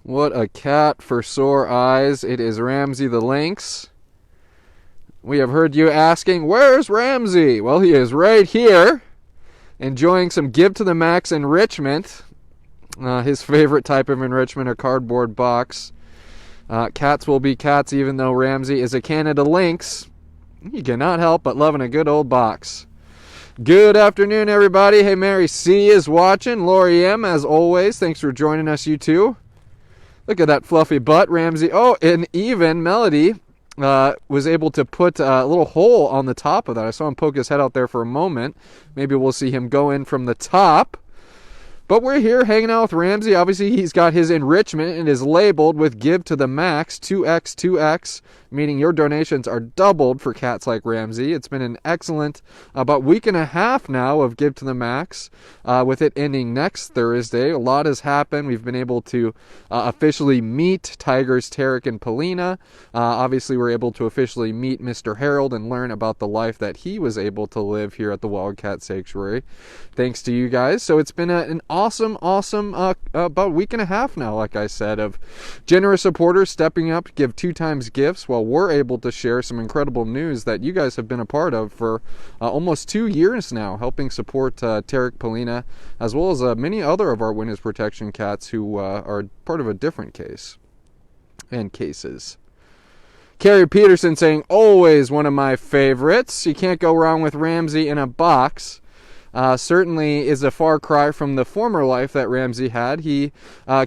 What a cat for sore eyes. It is Ramsey the Lynx. We have heard you asking, where's Ramsey? Well, he is right here, enjoying some Give to the Max enrichment. His favorite type of enrichment, a cardboard box. Cats will be cats, even though Ramsey is a Canada Lynx. You cannot help but loving a good old box. Good afternoon, everybody. Hey, Mary C. is watching. Lori M., as always, thanks for joining us, you two. Look at that fluffy butt, Ramsey. Oh, and even Melody was able to put a little hole on the top of that. I saw him poke his head out there for a moment. Maybe we'll see him go in from the top. But we're here hanging out with Ramsey. Obviously, he's got his enrichment and is labeled with Give to the Max, 2x, 2x, meaning your donations are doubled for cats like Ramsey. It's been an excellent about week and a half now of Give to the Max, with it ending next Thursday. A lot has happened. We've been able to officially meet Tigers Tarek and Polina. Obviously, we're able to officially meet Mr. Harold and learn about the life that he was able to live here at the Wildcat Sanctuary. Thanks to you guys. So it's been an awesome about week and a half now, like I said, of generous supporters stepping up to give 2 times gifts while we're able to share some incredible news that you guys have been a part of for almost 2 years now, helping support Tarek, Polina, as well as many other of our witness protection cats who are part of a different case and cases. Carrie Peterson saying, always one of my favorites. You can't go wrong with Ramsey in a box. Certainly is a far cry from the former life that Ramsey had. He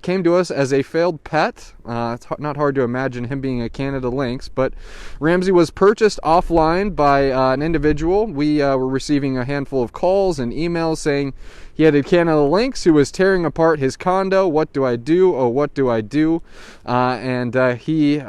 came to us as a failed pet. It's not hard to imagine him being a Canada Lynx, but Ramsey was purchased offline by an individual. We were receiving a handful of calls and emails saying he had a Canada Lynx who was tearing apart his condo. What do I do? Oh, what do I do? And he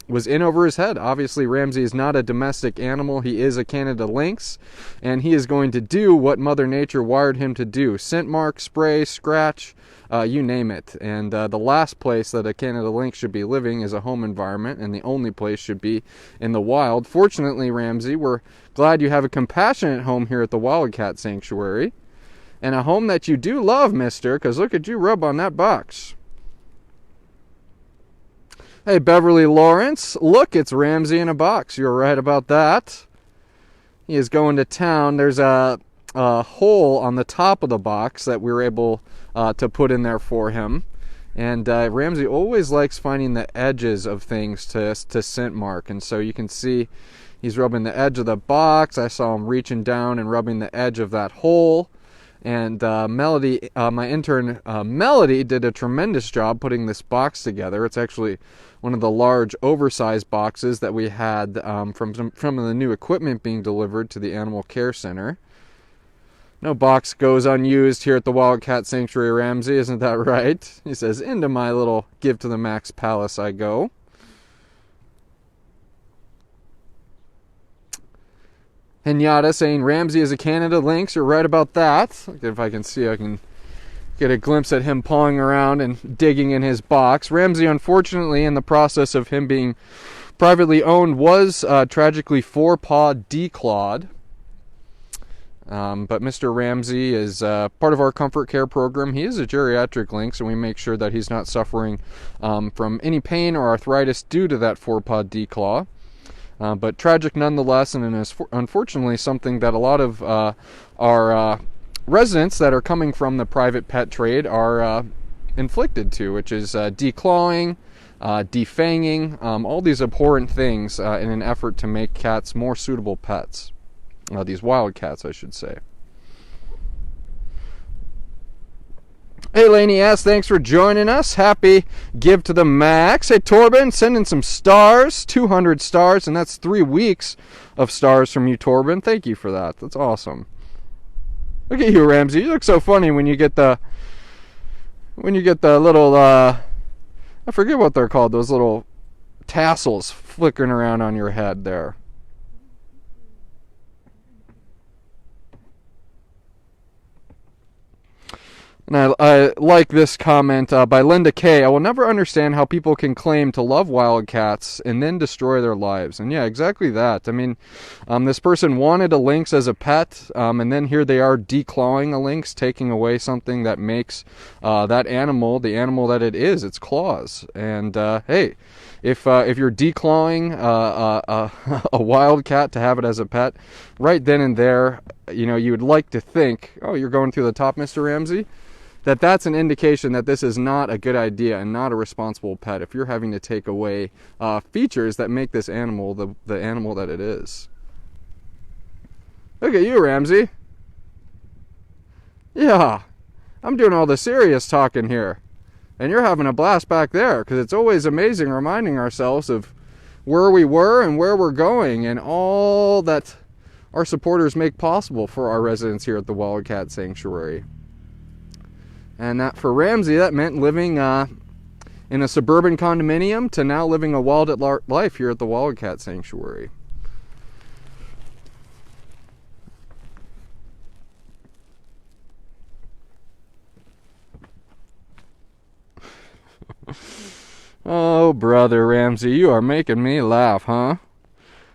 was in over his head. Obviously, Ramsey is not a domestic animal. He is a Canada Lynx, and he is going to do what Mother Nature wired him to do. Scent mark, spray, scratch, you name it. And the last place that a Canada Lynx should be living is a home environment, and the only place should be in the wild. Fortunately, Ramsey, we're glad you have a compassionate home here at the Wildcat Sanctuary, and a home that you do love, mister, because look at you rub on that box. Hey, Beverly Lawrence, look, it's Ramsey in a box. You're right about that. He is going to town. There's a hole on the top of the box that we were able to put in there for him. And Ramsey always likes finding the edges of things to scent mark. And so you can see he's rubbing the edge of the box. I saw him reaching down and rubbing the edge of that hole. And Melody, my intern Melody, did a tremendous job putting this box together. It's actually one of the large, oversized boxes that we had from the new equipment being delivered to the Animal Care Center. No box goes unused here at the Wildcat Sanctuary, Ramsey, isn't that right? He says, into my little Give to the Max palace I go. Henyatta saying Ramsey is a Canada Lynx. You're right about that. If I can see, I can get a glimpse at him pawing around and digging in his box. Ramsey, unfortunately, in the process of him being privately owned, was tragically four-pawed declawed. But Mr. Ramsey is part of our comfort care program. He is a geriatric lynx, and we make sure that he's not suffering from any pain or arthritis due to that four-pawed declaw. But tragic nonetheless, and is unfortunately something that a lot of our residents that are coming from the private pet trade are inflicted to, which is declawing, defanging, all these abhorrent things in an effort to make cats more suitable pets. These wild cats, I should say. Hey, Laney S., thanks for joining us. Happy Give to the Max. Hey, Torben, sending some stars, 200 stars, and that's 3 weeks of stars from you, Torben. Thank you for that. That's awesome. Look at you, Ramsey. You look so funny when you get the little, I forget what they're called, those little tassels flickering around on your head there. And I like this comment by Linda K. I will never understand how people can claim to love wildcats and then destroy their lives. And yeah, exactly that. I mean, this person wanted a lynx as a pet, and then here they are declawing a lynx, taking away something that makes that animal the animal that it is, its claws. And hey, if you're declawing a wildcat to have it as a pet, right then and there, you know, you would like to think, oh, you're going through the top, Mr. Ramsey? That's an indication that this is not a good idea and not a responsible pet if you're having to take away features that make this animal the animal that it is. Look at you, Ramsey. Yeah, I'm doing all the serious talking here. And you're having a blast back there, because it's always amazing reminding ourselves of where we were and where we're going and all that our supporters make possible for our residents here at the Wildcat Sanctuary. And that, for Ramsey, that meant living in a suburban condominium to now living a wild at life here at the Wildcat Sanctuary. Oh, brother Ramsey, you are making me laugh, huh?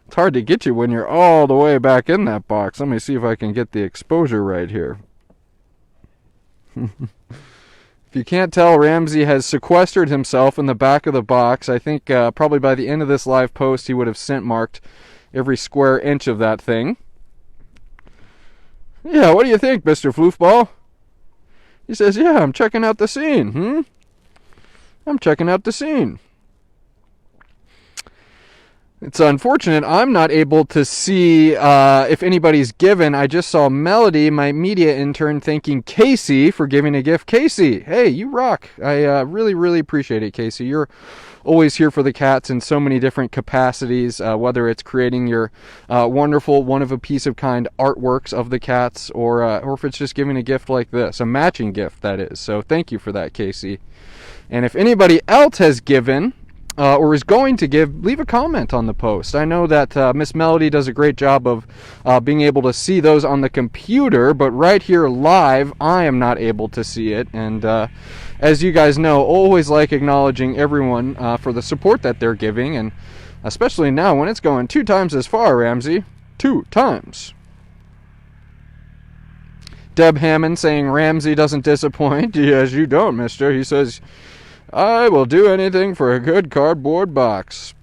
It's hard to get you when you're all the way back in that box. Let me see if I can get the exposure right here. If you can't tell, Ramsey has sequestered himself in the back of the box. I think probably by the end of this live post, he would have scent marked every square inch of that thing. Yeah, what do you think, Mr. Floofball? He says, yeah, I'm checking out the scene. I'm checking out the scene. It's unfortunate I'm not able to see if anybody's given. I just saw Melody, my media intern, thanking Casey for giving a gift. Casey, hey, you rock. I really, really appreciate it, Casey. You're always here for the cats in so many different capacities, whether it's creating your wonderful one-of-a-piece-of-kind artworks of the cats, or if it's just giving a gift like this, a matching gift, that is. So thank you for that, Casey. And if anybody else has given or is going to give, leave a comment on the post. I know that Miss Melody does a great job of being able to see those on the computer, but right here live, I am not able to see it. And as you guys know, always like acknowledging everyone for the support that they're giving, and especially now when it's going 2 times as far, Ramsey. 2 times. Deb Hammond saying Ramsey doesn't disappoint. Yes, you don't, mister. He says, I will do anything for a good cardboard box.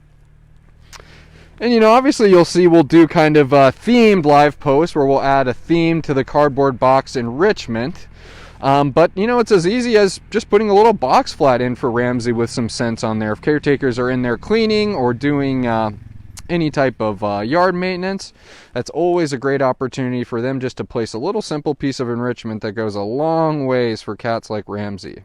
And, you know, obviously you'll see we'll do kind of a themed live post where we'll add a theme to the cardboard box enrichment. But, you know, it's as easy as just putting a little box flat in for Ramsey with some scents on there. If caretakers are in there cleaning or doing any type of yard maintenance, that's always a great opportunity for them just to place a little simple piece of enrichment that goes a long ways for cats like Ramsey.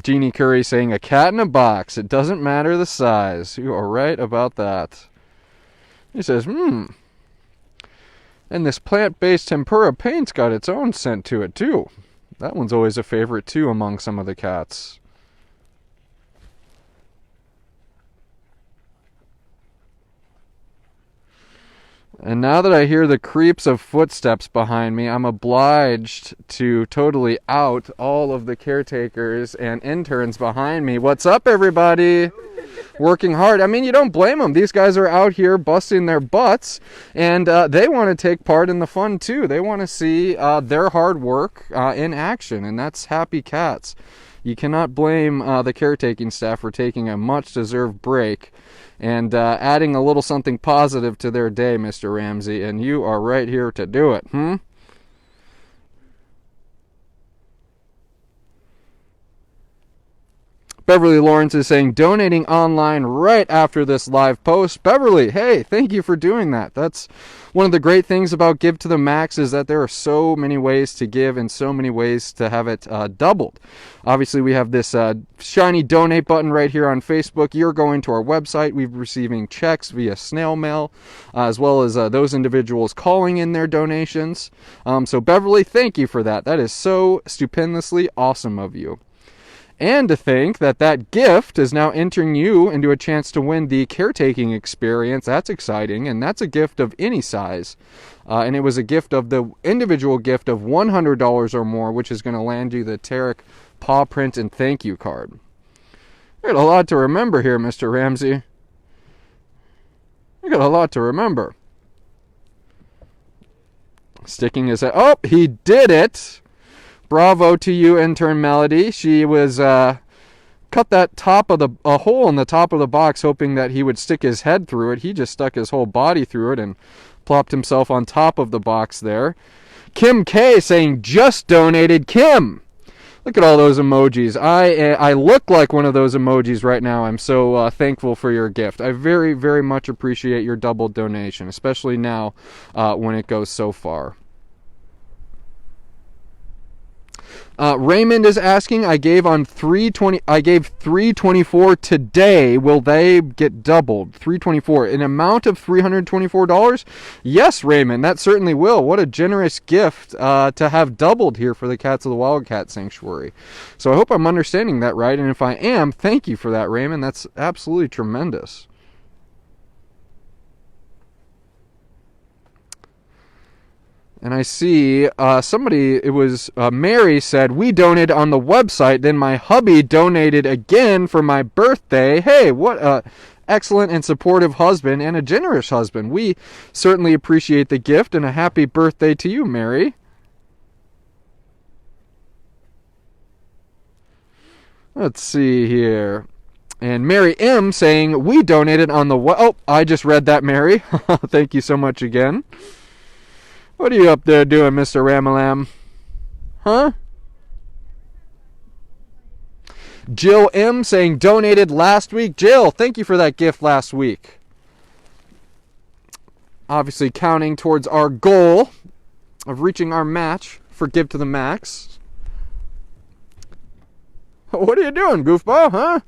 Jeannie Curry saying, a cat in a box. It doesn't matter the size. You are right about that. He says, And this plant-based tempura paint's got its own scent to it, too. That one's always a favorite, too, among some of the cats. And now that I hear the creeps of footsteps behind me, I'm obliged to totally out all of the caretakers and interns behind me. What's up, everybody? Working hard. I mean, you don't blame them. These guys are out here busting their butts, and they want to take part in the fun, too. They want to see their hard work in action, and that's happy cats. You cannot blame the caretaking staff for taking a much-deserved break and adding a little something positive to their day, Mr. Ramsey, and you are right here to do it, Beverly Lawrence is saying, donating online right after this live post. Beverly, hey, thank you for doing that. That's one of the great things about Give to the Max, is that there are so many ways to give and so many ways to have it doubled. Obviously, we have this shiny donate button right here on Facebook. You're going to our website. We're receiving checks via snail mail, as well as those individuals calling in their donations. So, Beverly, thank you for that. That is so stupendously awesome of you. And to think that that gift is now entering you into a chance to win the caretaking experience. That's exciting, and that's a gift of any size. And it was a gift of the individual gift of $100 or more, which is going to land you the Tarek paw print and thank you card. You got a lot to remember here, Mr. Ramsey. You got a lot to remember. Sticking his head. Oh, he did it. Bravo to you, intern Melody. She was cut that top of a hole in the top of the box, hoping that he would stick his head through it. He just stuck his whole body through it and plopped himself on top of the box there. Kim K saying, just donated. Kim, look at all those emojis. I look like one of those emojis right now. I'm so thankful for your gift. I very, very much appreciate your double donation, especially now when it goes so far. Raymond is asking, I gave 324 today. Will they get doubled? 324, an amount of $324? Yes, Raymond, that certainly will. What a generous gift to have doubled here for the Cats of the Wildcat Sanctuary. So I hope I'm understanding that right, and if I am, thank you for that, Raymond. That's absolutely tremendous. And I see somebody, it was Mary said, we donated on the website, then my hubby donated again for my birthday. Hey, what a excellent and supportive husband and a generous husband. We certainly appreciate the gift, and a happy birthday to you, Mary. Let's see here. And Mary M saying, we donated on the oh, I just read that, Mary. Thank you so much again. What are you up there doing, Mr. Ramalam? Huh? Jill M saying donated last week. Jill, thank you for that gift last week. Obviously counting towards our goal of reaching our match for Give to the Max. What are you doing, goofball, huh?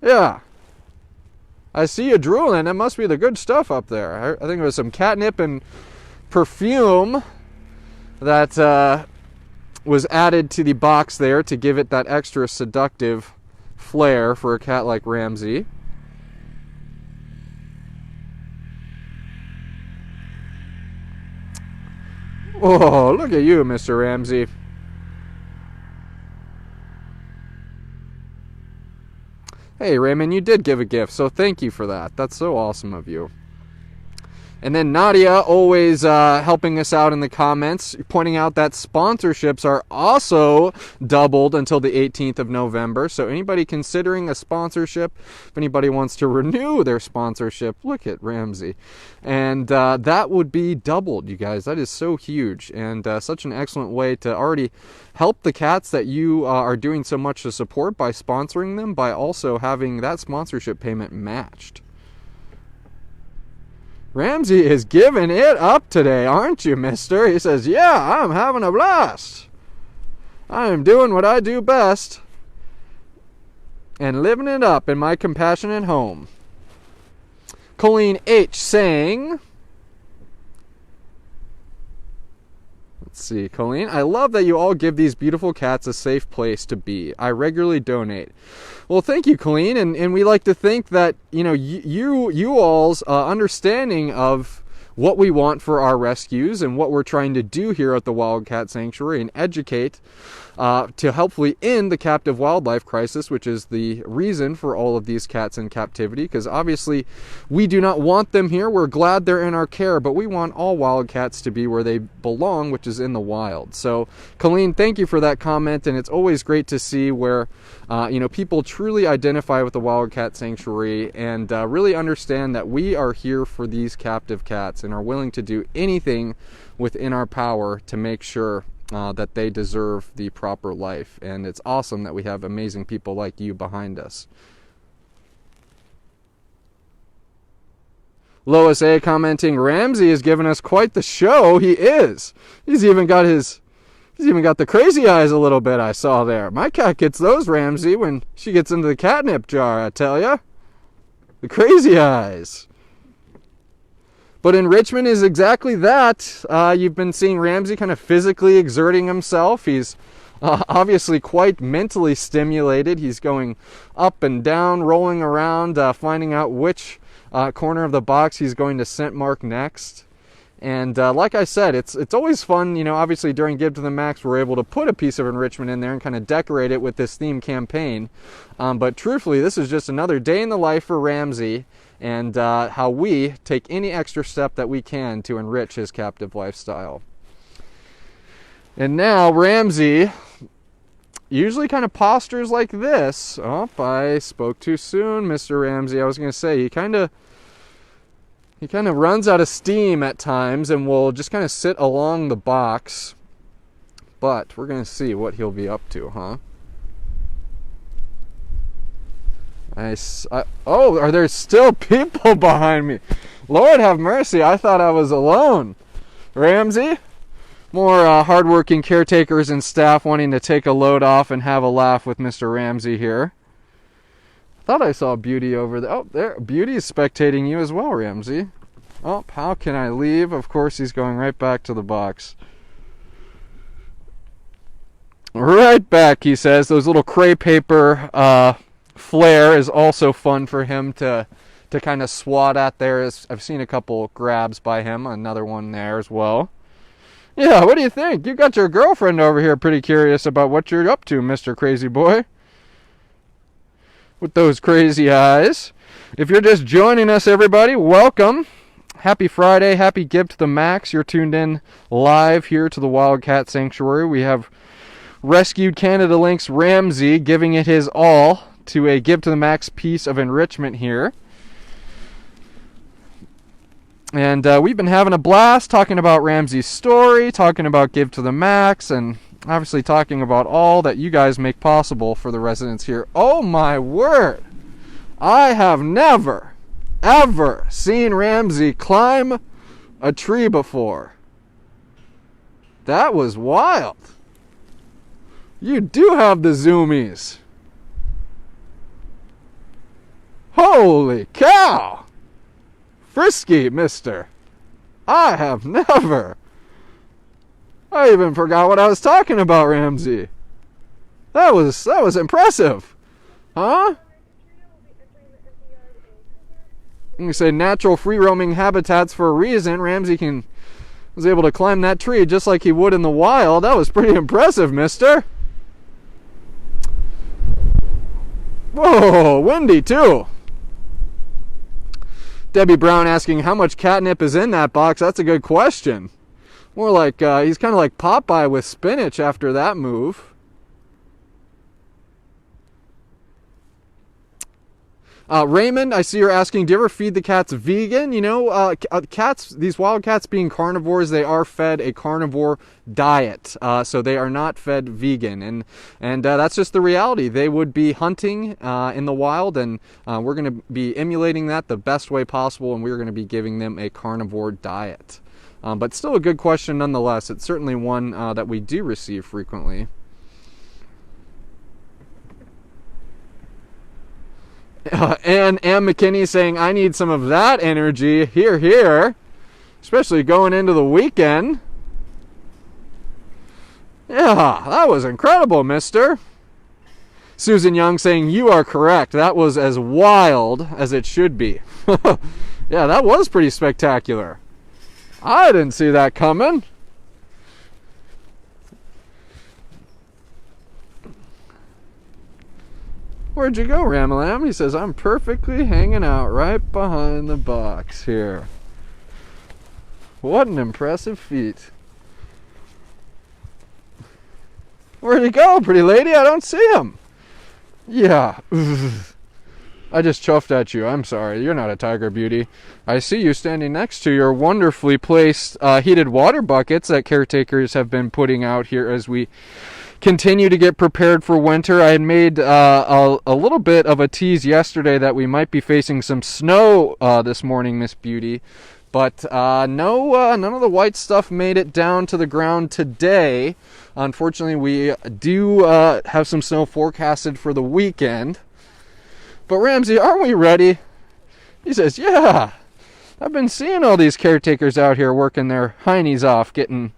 Yeah. I see you drooling. That must be the good stuff up there. I think it was some catnip and perfume that was added to the box there to give it that extra seductive flair for a cat like Ramsey. Oh, look at you, Mr. Ramsey. Hey, Raymond, you did give a gift, so thank you for that. That's so awesome of you. And then Nadia, always helping us out in the comments, pointing out that sponsorships are also doubled until the 18th of November. So anybody considering a sponsorship, if anybody wants to renew their sponsorship, look at Ramsey. And that would be doubled, you guys. That is so huge, and such an excellent way to already help the cats that you are doing so much to support by sponsoring them, by also having that sponsorship payment matched. Ramsey is giving it up today, aren't you, mister? He says, yeah, I'm having a blast. I am doing what I do best and living it up in my compassionate home. Colleen H. saying, let's see, Colleen, I love that you all give these beautiful cats a safe place to be. I regularly donate. Well, thank you, Colleen, and we like to think that, you know, you all's understanding of what we want for our rescues and what we're trying to do here at the Wildcat Sanctuary and educate to helpfully end the captive wildlife crisis, which is the reason for all of these cats in captivity, because obviously we do not want them here. We're glad they're in our care, but we want all wildcats to be where they belong, which is in the wild. So, Colleen, thank you for that comment, and it's always great to see where people truly identify with the Wildcat Sanctuary and really understand that we are here for these captive cats and are willing to do anything within our power to make sure that they deserve the proper life. And it's awesome that we have amazing people like you behind us. Lois A commenting, Ramsey has given us quite the show. He is. He's even got the crazy eyes a little bit, I saw there. My cat gets those, Ramsey, when she gets into the catnip jar, I tell ya. The crazy eyes. But enrichment is exactly that. You've been seeing Ramsey kind of physically exerting himself. He's Obviously quite mentally stimulated. He's going up and down, rolling around, finding out which corner of the box he's going to scent mark next. And like I said, it's always fun, obviously during Give to the Max, we're able to put a piece of enrichment in there and kind of decorate it with this theme campaign. But truthfully, this is just another day in the life for Ramsey, and how we take any extra step that we can to enrich his captive lifestyle. And now Ramsey usually kind of postures like this. Oh, I spoke too soon, Mr. Ramsey. I was going to say, he kind of runs out of steam at times and will just kind of sit along the box. But we're going to see what he'll be up to, huh? Oh, are there still people behind me? Lord have mercy, I thought I was alone. Ramsey? More hardworking caretakers and staff wanting to take a load off and have a laugh with Mr. Ramsey here. I thought I saw Beauty over there. Oh, there. Beauty is spectating you as well, Ramsey. Oh, how can I leave? Of course, he's going right back to the box. Right back, he says. Those little crepe paper flare is also fun for him to kind of swat at there. I've seen a couple grabs by him. Another one there as well. Yeah, what do you think? You got your girlfriend over here pretty curious about what you're up to, Mr. Crazy Boy. With those crazy eyes. If you're just joining us, everybody, welcome. Happy Friday. Happy Give to the Max. You're tuned in live here to the Wildcat Sanctuary. We have rescued Canada Lynx Ramsey giving it his all to a Give to the Max piece of enrichment here. And we've been having a blast talking about Ramsey's story, talking about Give to the Max, and obviously talking about all that you guys make possible for the residents here. Oh my word! I have never, ever seen Ramsey climb a tree before. That was wild. You do have the zoomies. Holy cow! Frisky, mister. I have never. I even forgot what I was talking about, Ramsey. That was impressive. Huh? You say natural free-roaming habitats for a reason. Ramsey was able to climb that tree just like he would in the wild. That was pretty impressive, mister. Whoa, windy too. Debbie Brown asking how much catnip is in that box. That's a good question. More like he's kind of like Popeye with spinach after that move. Raymond, I see you're asking, do you ever feed the cats vegan? Cats, these wild cats being carnivores, they are fed a carnivore diet. So they are not fed vegan. And that's just the reality. They would be hunting in the wild, and we're going to be emulating that the best way possible, and we're going to be giving them a carnivore diet. But still a good question nonetheless. It's certainly one that we do receive frequently. And Ann McKinney saying, I need some of that energy. Here. Especially going into the weekend. Yeah, that was incredible, mister. Susan Young saying, you are correct. That was as wild as it should be. Yeah, that was pretty spectacular. I didn't see that coming. Where'd you go, Ramalam? He says, I'm perfectly hanging out right behind the box here. What an impressive feat. Where'd he go, pretty lady? I don't see him. Yeah. I just chuffed at you. I'm sorry. You're not a tiger, Beauty. I see you standing next to your wonderfully placed heated water buckets that caretakers have been putting out here as we continue to get prepared for winter. I had made a little bit of a tease yesterday that we might be facing some snow this morning, Miss Beauty. But no, none of the white stuff made it down to the ground today. Unfortunately, we do have some snow forecasted for the weekend. But Ramsey, aren't we ready? He says, yeah. I've been seeing all these caretakers out here working their heinies off, getting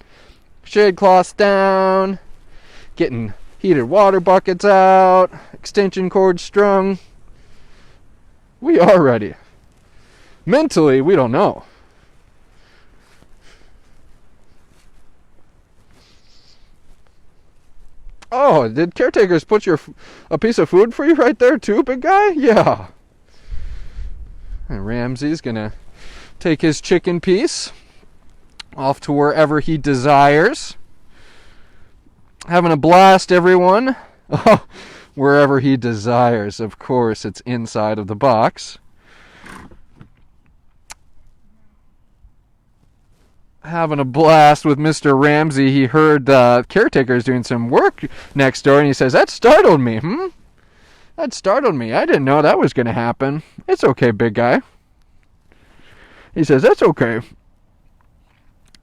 shade cloths down, getting heated water buckets out, extension cords strung. We are ready. Mentally, we don't know. Oh, did caretakers put a piece of food for you right there too, big guy? Yeah. And Ramsey's gonna take his chicken piece off to wherever he desires. Having a blast, everyone. Oh, wherever he desires. Of course, it's inside of the box. Having a blast with Mr. Ramsey. He heard caretakers doing some work next door, and he says, that startled me. That startled me. I didn't know that was going to happen. It's okay, big guy. He says, that's okay.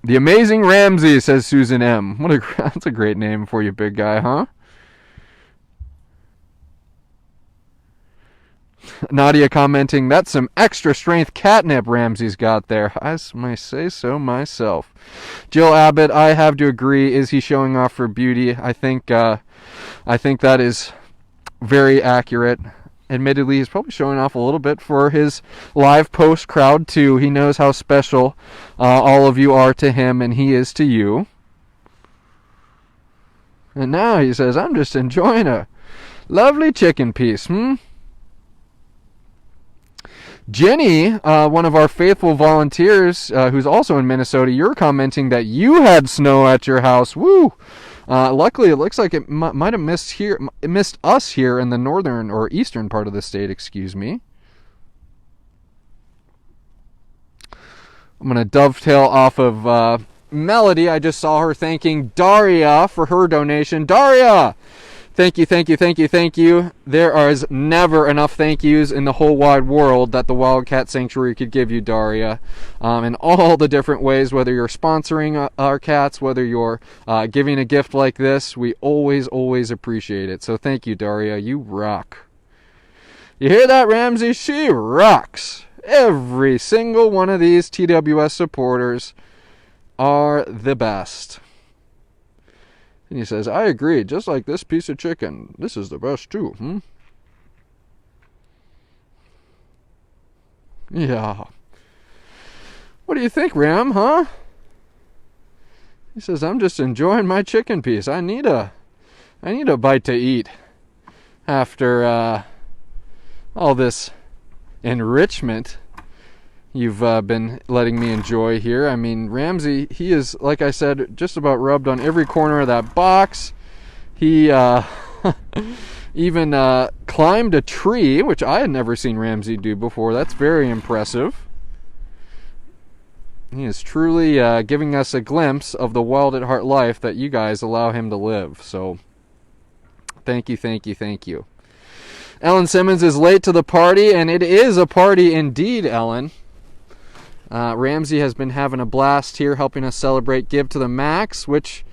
The Amazing Ramsey, says Susan M. That's a great name for you, big guy, huh? Nadia commenting, that's some extra strength catnip Ramsey's got there. I might say so myself. Jill Abbott, I have to agree. Is he showing off for beauty? I think that is very accurate. Admittedly, he's probably showing off a little bit for his live post crowd too. He knows how special all of you are to him, and he is to you. And now he says, I'm just enjoying a lovely chicken piece. Jenny, one of our faithful volunteers, who's also in Minnesota, you're commenting that you had snow at your house. Woo! Luckily, it looks like it might have missed us here in the northern or eastern part of the state. Excuse me. I'm gonna dovetail off of Melody. I just saw her thanking Daria for her donation. Daria! Thank you, thank you, thank you, thank you. There is never enough thank yous in the whole wide world that the Wildcat Sanctuary could give you, Daria. In all the different ways, whether you're sponsoring our cats, whether you're giving a gift like this, we always, always appreciate it. So thank you, Daria. You rock. You hear that, Ramsey? She rocks. Every single one of these TWS supporters are the best. And he says, I agree, just like this piece of chicken. This is the best too, Yeah. What do you think, Ram, huh? He says, I'm just enjoying my chicken piece. I need a bite to eat after all this enrichment you've been letting me enjoy here. I mean, Ramsey, he is, like I said, just about rubbed on every corner of that box. He even climbed a tree, which I had never seen Ramsey do before. That's very impressive. He is truly giving us a glimpse of the wild at heart life that you guys allow him to live. So, thank you, thank you, thank you. Ellen Simmons is late to the party, and it is a party indeed, Ellen. Ramsey has been having a blast here helping us celebrate Give to the Max, which,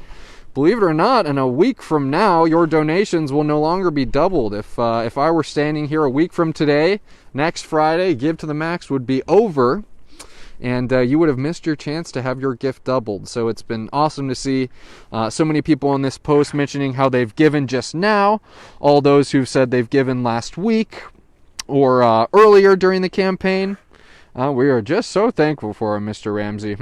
believe it or not, in a week from now, your donations will no longer be doubled. If I were standing here a week from today, next Friday, Give to the Max would be over, and you would have missed your chance to have your gift doubled. So it's been awesome to see so many people on this post mentioning how they've given just now, all those who've said they've given last week or earlier during the campaign. We are just so thankful for him, Mr. Ramsey.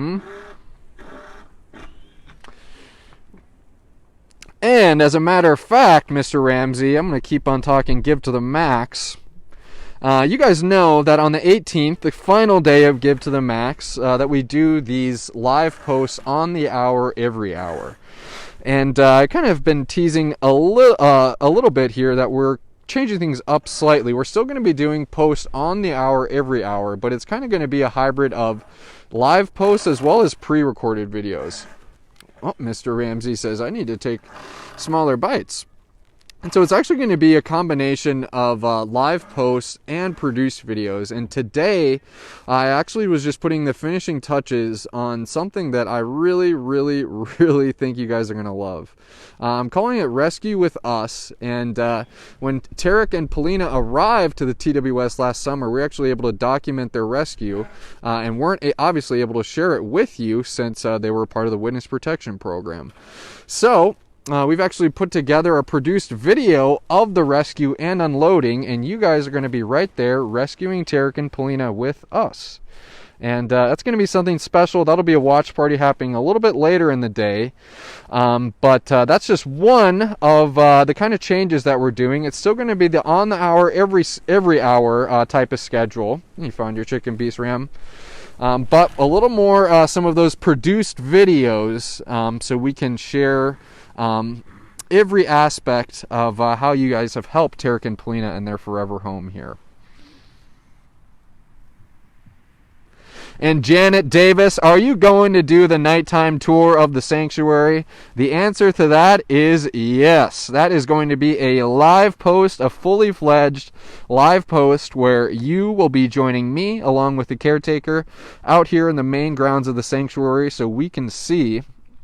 And as a matter of fact, Mr. Ramsey, I'm going to keep on talking Give to the Max. You guys know that on the 18th, the final day of Give to the Max, that we do these live posts on the hour, every hour. And I kind of been teasing a little bit here that we're changing things up slightly. We're still going to be doing posts on the hour, every hour, but it's kind of going to be a hybrid of live posts as well as pre-recorded videos. Oh, Mr. Ramsey says, I need to take smaller bites. And so it's actually going to be a combination of live posts and produced videos. And today, I actually was just putting the finishing touches on something that I really, really, really think you guys are going to love. I'm calling it Rescue with Us. And when Tarek and Polina arrived to the TWS last summer, we were actually able to document their rescue and weren't obviously able to share it with you since they were part of the Witness Protection Program. So we've actually put together a produced video of the rescue and unloading, and you guys are going to be right there rescuing Tarek and Polina with us. And that's going to be something special. That'll be a watch party happening a little bit later in the day. But that's just one of the kind of changes that we're doing. It's still going to be the on the hour, every hour type of schedule. You found your chicken beast, Ram. But a little more some of those produced videos so we can share every aspect of how you guys have helped Tarek and Polina in their forever home here. And Janet Davis, are you going to do the nighttime tour of the sanctuary? The answer to that is yes. That is going to be a live post, a fully fledged live post where you will be joining me along with the caretaker out here in the main grounds of the sanctuary so we can see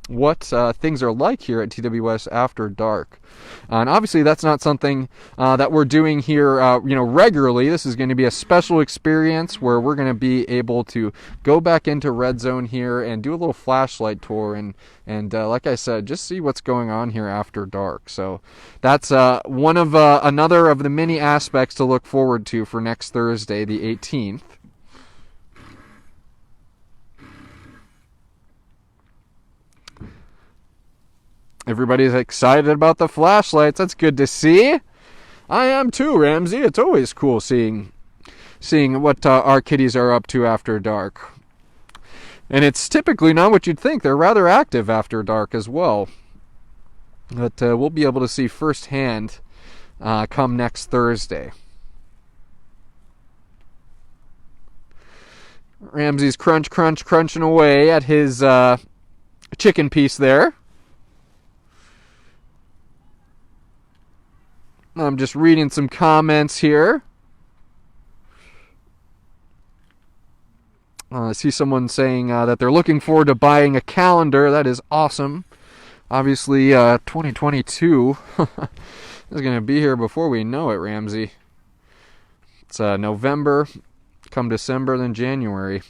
what things are like here at TWS after dark. And obviously that's not something that we're doing here regularly. This is going to be a special experience where we're going to be able to go back into Red Zone here and do a little flashlight tour and like I said, just see what's going on here after dark. So that's one of another of the many aspects to look forward to for next Thursday, the 18th. Everybody's excited about the flashlights. That's good to see. I am too, Ramsey. It's always cool seeing what our kitties are up to after dark. And it's typically not what you'd think. They're rather active after dark as well. But we'll be able to see firsthand come next Thursday. Ramsey's crunching away at his chicken piece there. I'm just reading some comments here. I see someone saying that they're looking forward to buying a calendar. That is awesome. Obviously, 2022 is going to be here before we know it, Ramsey. It's November, come December, then January.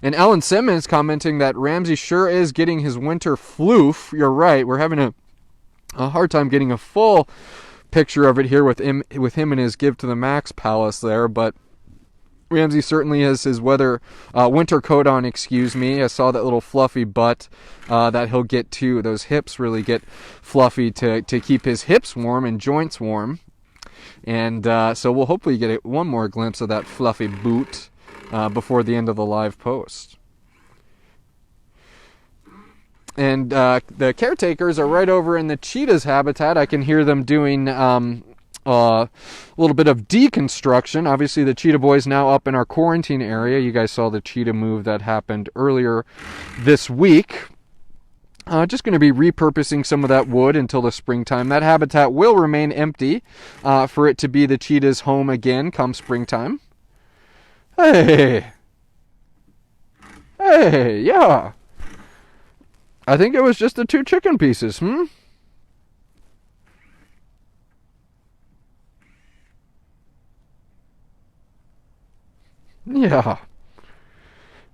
And Ellen Simmons commenting that Ramsey sure is getting his winter floof. You're right. We're having a hard time getting a full picture of it here with him and his Give to the Max palace there. But Ramsey certainly has his winter coat on, excuse me. I saw that little fluffy butt that he'll get too. Those hips really get fluffy to keep his hips warm and joints warm. And so we'll hopefully get one more glimpse of that fluffy boot before the end of the live post. And the caretakers are right over in the cheetah's habitat. I can hear them doing a little bit of deconstruction. Obviously, the cheetah boy's now up in our quarantine area. You guys saw the cheetah move that happened earlier this week. Just going to be repurposing some of that wood until the springtime. That habitat will remain empty for it to be the cheetah's home again come springtime. Hey, yeah. I think it was just the 2 chicken pieces, Yeah.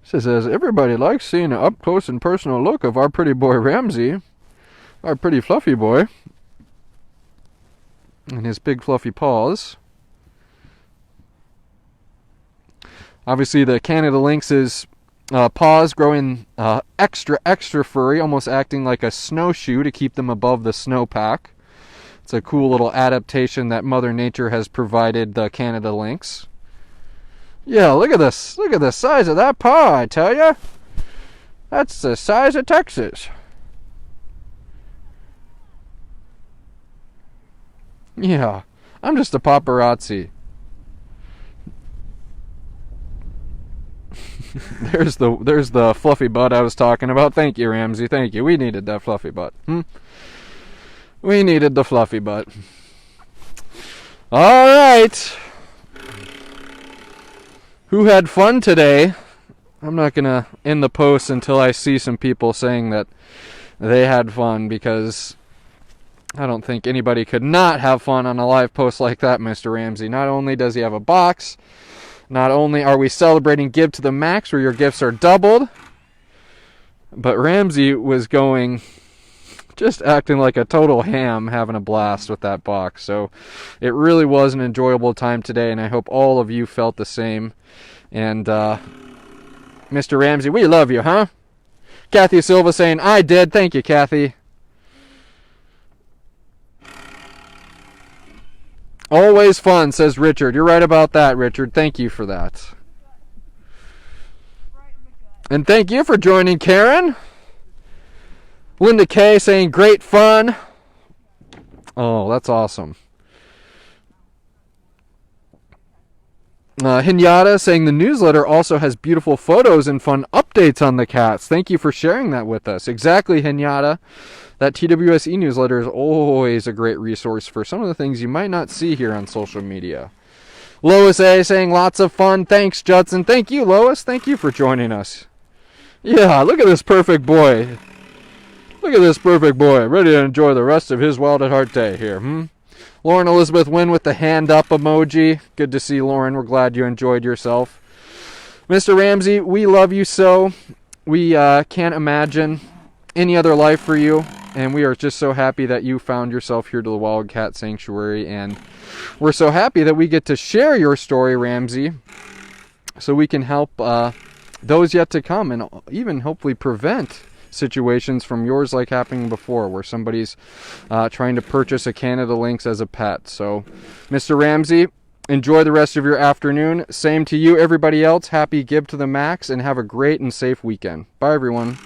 Says, everybody likes seeing an up-close and personal look of our pretty boy Ramsey. Our pretty fluffy boy. And his big fluffy paws. Obviously, the Canada Lynx's paws growing extra furry, almost acting like a snowshoe to keep them above the snowpack. It's a cool little adaptation that Mother Nature has provided the Canada Lynx. Yeah, look at this. Look at the size of that paw, I tell ya. That's the size of Texas. Yeah, I'm just a paparazzi. There's the fluffy butt I was talking about. Thank you, Ramsey. Thank you. We needed that fluffy butt. We needed the fluffy butt. All right. Who had fun today? I'm not going to end the post until I see some people saying that they had fun, because I don't think anybody could not have fun on a live post like that, Mr. Ramsey. Not only does he have a box, not only are we celebrating Give to the Max, where your gifts are doubled, But Ramsey was going, just acting like a total ham, having a blast with that box. So it really was an enjoyable time today, and I hope all of you felt the same. And Mr. Ramsey, we love you, huh? Kathy Silva saying, I did. Thank you, Kathy. Always fun, says Richard. You're right about that, Richard. Thank you for that. And thank you for joining, Karen. Linda K saying, great fun. Oh, that's awesome. Hinyata saying the newsletter also has beautiful photos and fun updates on the cats. Thank you for sharing that with us. Exactly, Hinyata. That TWSE newsletter is always a great resource for some of the things you might not see here on social media. Lois A saying lots of fun. Thanks, Judson. Thank you, Lois. Thank you for joining us. Yeah, look at this perfect boy. Look at this perfect boy. Ready to enjoy the rest of his Wild at Heart day here, Lauren Elizabeth Wynn with the hand up emoji. Good to see, Lauren. We're glad you enjoyed yourself. Mr. Ramsey, we love you so. We can't imagine any other life for you. And we are just so happy that you found yourself here to the Wildcat Sanctuary. And we're so happy that we get to share your story, Ramsey, so we can help those yet to come and even hopefully prevent situations from yours like happening before where somebody's trying to purchase a Canada Lynx as a pet. So, Mr. Ramsey, enjoy the rest of your afternoon. Same to you, everybody else. Happy Give to the Max and have a great and safe weekend. Bye, everyone.